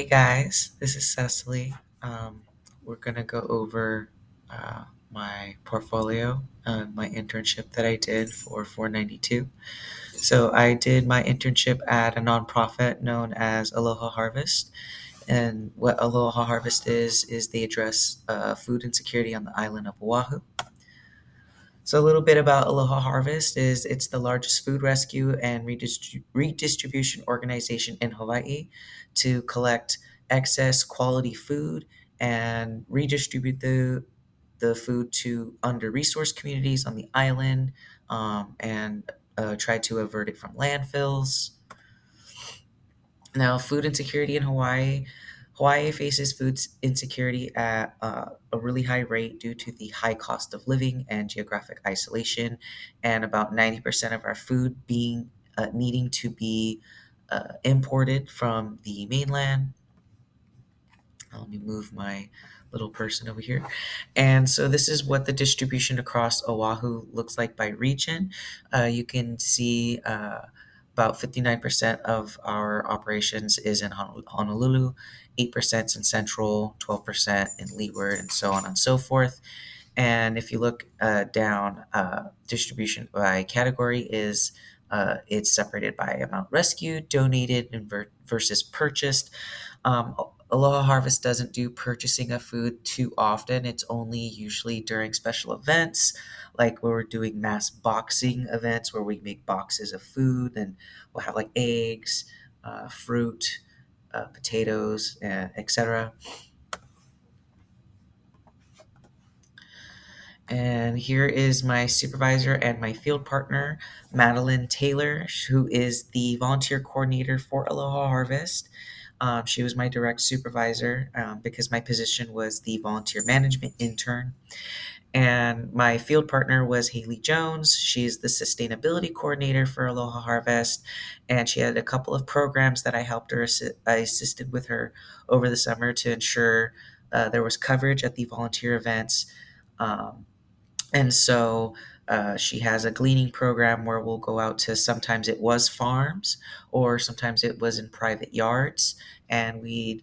Hey guys, this is Cecily. We're gonna go over my portfolio, my internship that I did for 492. So I did my internship at a nonprofit known as Aloha Harvest, and what Aloha Harvest is they address food insecurity on the island of Oahu. So a little bit about Aloha Harvest is it's the largest food rescue and redistribution organization in Hawaii to collect excess quality food and redistribute the food to under-resourced communities on the island, and try to avert it from landfills. Now, food insecurity in Hawaii. Hawaii faces food insecurity at a really high rate due to the high cost of living and geographic isolation, and about 90% of our food being needing to be imported from the mainland. Let me move my little person over here. And so this is what the distribution across Oahu looks like by region. You can see about 59% of our operations is in Honolulu, 8% in Central, 12% in Leeward, and so on and so forth. And if you look down, distribution by category is it's separated by amount rescued, donated, and versus purchased. Um, Aloha Harvest doesn't do purchasing of food too often. It's only usually during special events, like where we're doing mass boxing events where we make boxes of food and we'll have like eggs, fruit, potatoes, etc. And here is my supervisor and my field partner, Madeline Taylor, who is the volunteer coordinator for Aloha Harvest. She was my direct supervisor because my position was the volunteer management intern. And my field partner was Haley Jones. She's the sustainability coordinator for Aloha Harvest. And she had a couple of programs that I helped her, I assisted with her over the summer to ensure there was coverage at the volunteer events. And so she has a gleaning program where we'll go out to sometimes it was farms or sometimes it was in private yards, and we'd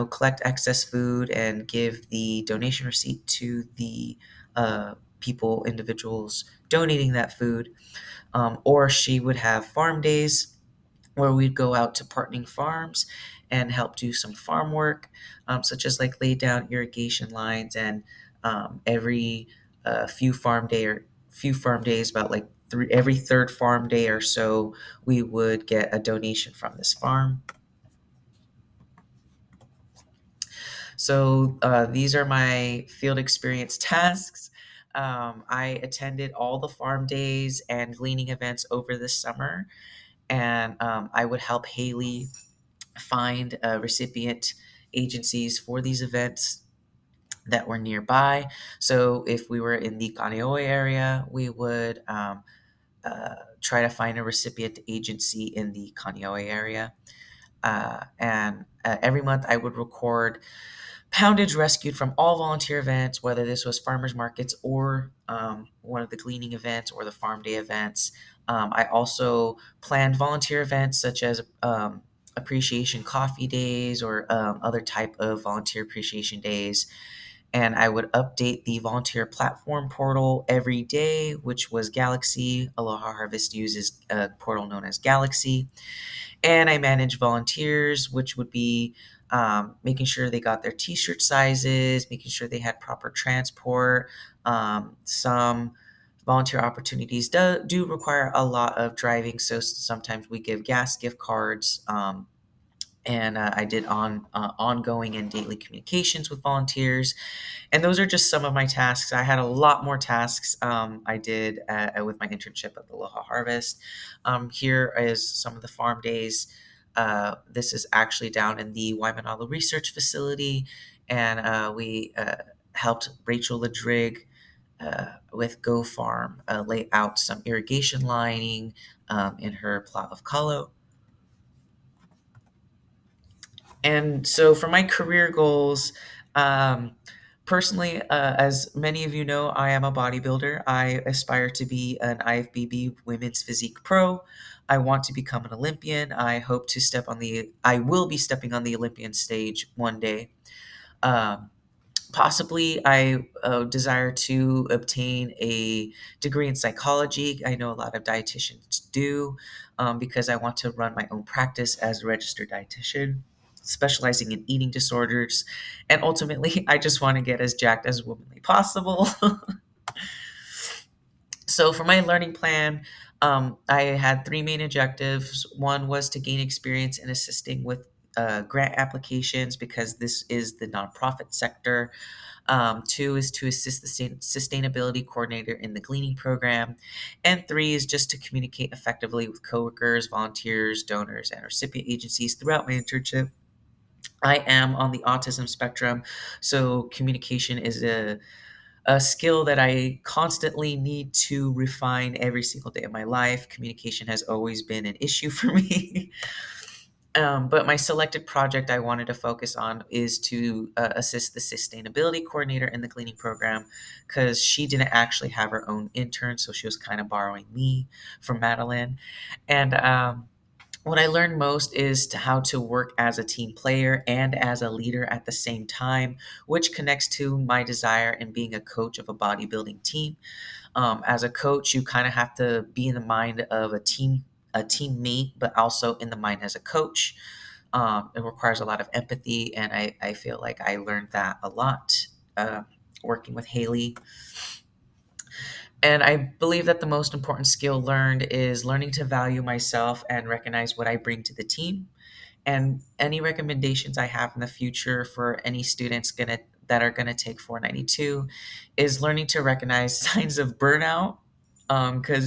collect excess food and give the donation receipt to the individuals donating that food. Or she would have farm days where we'd go out to partnering farms and help do some farm work, such as like lay down irrigation lines. And every few farm days, about like every third farm day or so, we would get a donation from this farm. So these are my field experience tasks. I attended all the farm days and gleaning events over the summer, and I would help Haley find recipient agencies for these events that were nearby. So if we were in the Kaneohe area, we would try to find a recipient agency in the Kaneohe area. And every month I would record poundage rescued from all volunteer events, whether this was farmers markets or one of the gleaning events or the farm day events. I also planned volunteer events such as appreciation coffee days or other type of volunteer appreciation days. And I would update the volunteer platform portal every day, which was Galaxy. Aloha Harvest uses a portal known as Galaxy. And I manage volunteers, which would be making sure they got their t-shirt sizes, making sure they had proper transport. Some volunteer opportunities do require a lot of driving, so sometimes we give gas gift cards. And I did ongoing and daily communications with volunteers. And those are just some of my tasks. I had a lot more tasks I did with my internship at the Aloha Harvest. Here is some of the farm days. This is actually down in the Waimanalo Research Facility, and we helped Rachel Ladrig with Go Farm lay out some irrigation lining in her plot of kalo. And so for my career goals, um, Personally, as many of you know, I am a bodybuilder. I aspire to be an IFBB Women's Physique Pro. I want to become an Olympian. I will be stepping on the Olympian stage one day. Um, Possibly, I desire to obtain a degree in psychology. I know a lot of dietitians do, because I want to run my own practice as a registered dietitian, specializing in eating disorders. And ultimately, I just want to get as jacked as womanly possible. So for my learning plan, I had three main objectives. One was to gain experience in assisting with grant applications because this is the nonprofit sector. Two is to assist the sustainability coordinator in the gleaning program. And three is just to communicate effectively with coworkers, volunteers, donors, and recipient agencies throughout my internship. I am on the autism spectrum, so communication is a skill that I constantly need to refine every single day of my life. Communication has always been an issue for me. But my selected project I wanted to focus on is to assist the sustainability coordinator in the cleaning program because she didn't actually have her own intern, so she was kind of borrowing me from Madeline. And what I learned most is how to work as a team player and as a leader at the same time, which connects to my desire in being a coach of a bodybuilding team. As a coach, you kind of have to be in the mind of a teammate, but also in the mind as a coach. It requires a lot of empathy, and I feel like I learned that a lot uh, working with Haley. And I believe that the most important skill learned is learning to value myself and recognize what I bring to the team. And any recommendations I have in the future for any students that are gonna take 492 is learning to recognize signs of burnout. Because